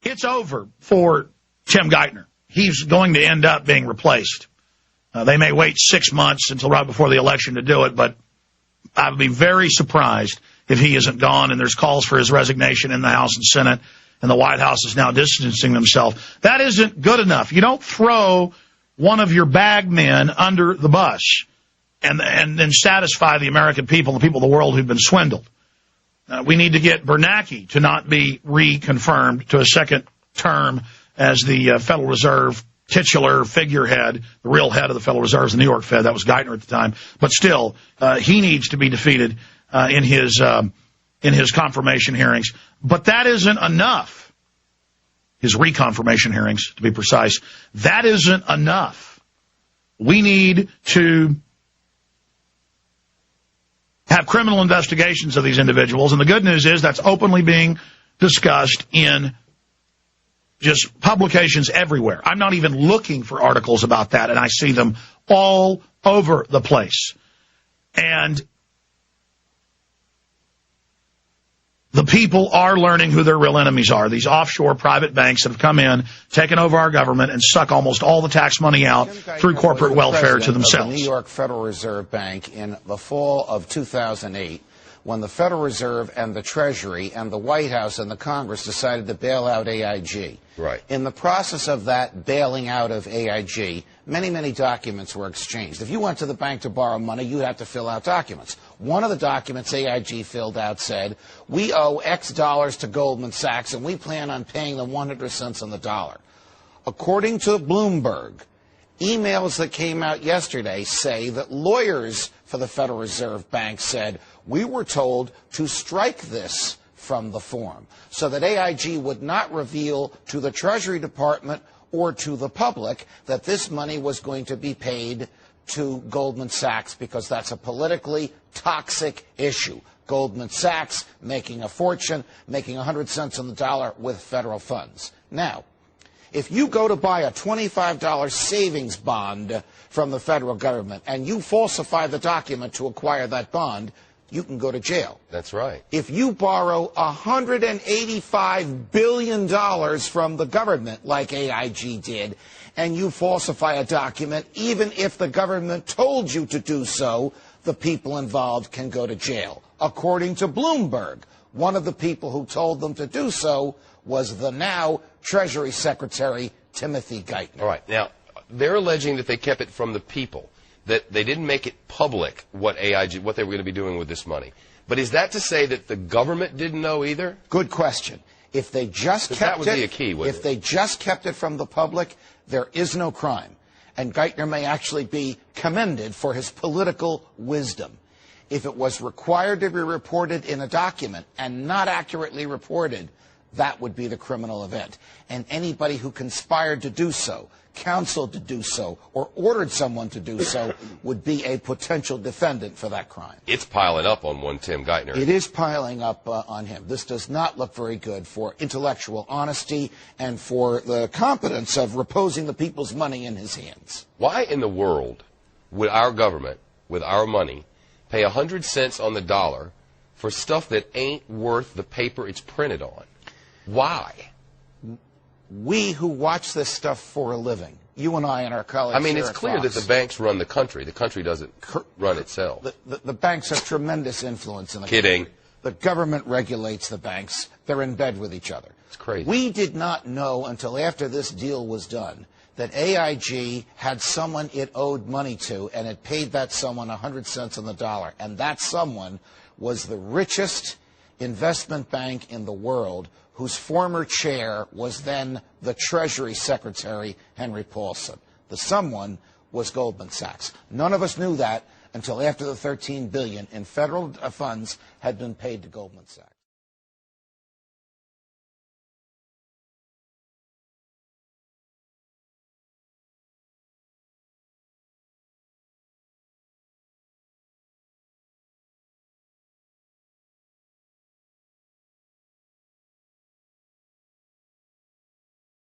It's over for Tim Geithner. He's going to end up being replaced. They may wait 6 months until right before the election to do it, but I would be very surprised if he isn't gone, and there's calls for his resignation in the House and Senate, and the White House is now distancing themselves. That isn't good enough. You don't throw one of your bag men under the bus and then satisfy the American people, the people of the world who've been swindled. We need to get Bernanke to not be reconfirmed to a second term as the Federal Reserve titular figurehead, the real head of the Federal Reserve, the New York Fed. That was Geithner at the time. But still, he needs to be defeated in his confirmation hearings. But that isn't enough. His reconfirmation hearings, to be precise. That isn't enough. We need to have criminal investigations of these individuals. And the good news is that's openly being discussed in just publications everywhere. I'm not even looking for articles about that, and I see them all over the place. And the people are learning who their real enemies are. These offshore private banks that have come in, taken over our government, and suck almost all the tax money out through corporate welfare to themselves. The New York Federal Reserve Bank in the fall of 2008, when the Federal Reserve and the Treasury and the White House and the Congress decided to bail out AIG. Right. In the process of that bailing out of AIG, many, many documents were exchanged. If you went to the bank to borrow money, you'd have to fill out documents. One of the documents AIG filled out said, we owe X dollars to Goldman Sachs, and we plan on paying them 100 cents on the dollar. According to Bloomberg, emails that came out yesterday say that lawyers for the Federal Reserve Bank said, we were told to strike this from the form so that AIG would not reveal to the Treasury Department or to the public that this money was going to be paid to Goldman Sachs because that's a politically toxic issue. Goldman Sachs making a fortune, making 100 cents on the dollar with federal funds. Now, if you go to buy a $25 savings bond from the federal government and you falsify the document to acquire that bond, you can go to jail. That's right. If you borrow $185 billion from the government, like AIG did, and you falsify a document, even if the government told you to do so, the people involved can go to jail. According to Bloomberg, one of the people who told them to do so was the now Treasury Secretary Timothy Geithner. All right. Now, they're alleging that they kept it from the people, that they didn't make it public what AIG, what they were going to be doing with this money. But is that to say that the government didn't know either? Good question. If they just kept that would be a key, wouldn't if it? they just kept it from the public, there is no crime. And Geithner may actually be commended for his political wisdom. If it was required to be reported in a document and not accurately reported, that would be the criminal event. And anybody who conspired to do so, counseled to do so, or ordered someone to do so would be a potential defendant for that crime. It's piling up on one Tim Geithner. It is piling up on him. This does not look very good for intellectual honesty and for the competence of reposing the people's money in his hands. Why in the world would our government, with our money, pay 100 cents on the dollar for stuff that ain't worth the paper it's printed on? Why? We who watch this stuff for a living, you and I and our colleagues. I mean, here it's at clear Fox, that the banks run the country. The country doesn't run itself. The banks have tremendous influence in the Kidding. country. The government regulates the banks. They're in bed with each other. It's crazy. We did not know until after this deal was done that AIG had someone it owed money to, and it paid that someone 100 cents on the dollar. And that someone was the richest investment bank in the world, whose former chair was then the Treasury Secretary, Henry Paulson. The someone was Goldman Sachs. None of us knew that until after the $13 billion in federal funds had been paid to Goldman Sachs.